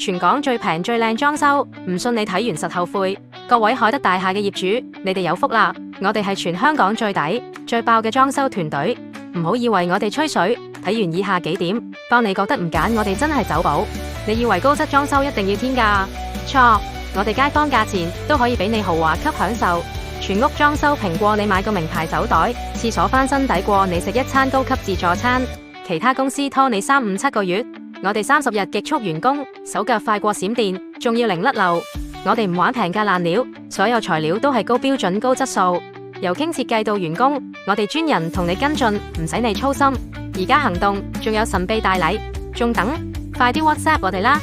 全港最平最靚裝修，唔信你睇完實後悔。各位海德大廈嘅業主，你哋有福啦！我哋係全香港最抵、最爆嘅裝修團隊，唔好以為我哋吹水。睇完以下幾點，當你覺得唔揀我哋真係走寶。你以為高質裝修一定要天價？錯，我哋街坊價錢都可以俾你豪華級享受。全屋裝修平過你買個名牌手袋，廁所翻新抵過你食一餐高級自助餐。其他公司拖你3、5、7個月，我哋30日極速完工，手腳快過閃電，仲要零甩漏。我哋唔玩平價爛料，所有材料都係高標準高質素，由傾設計到完工，我哋專人同你跟進，唔使你操心。而家行動，仲有神秘大禮，仲等？快啲 WhatsApp 我哋啦！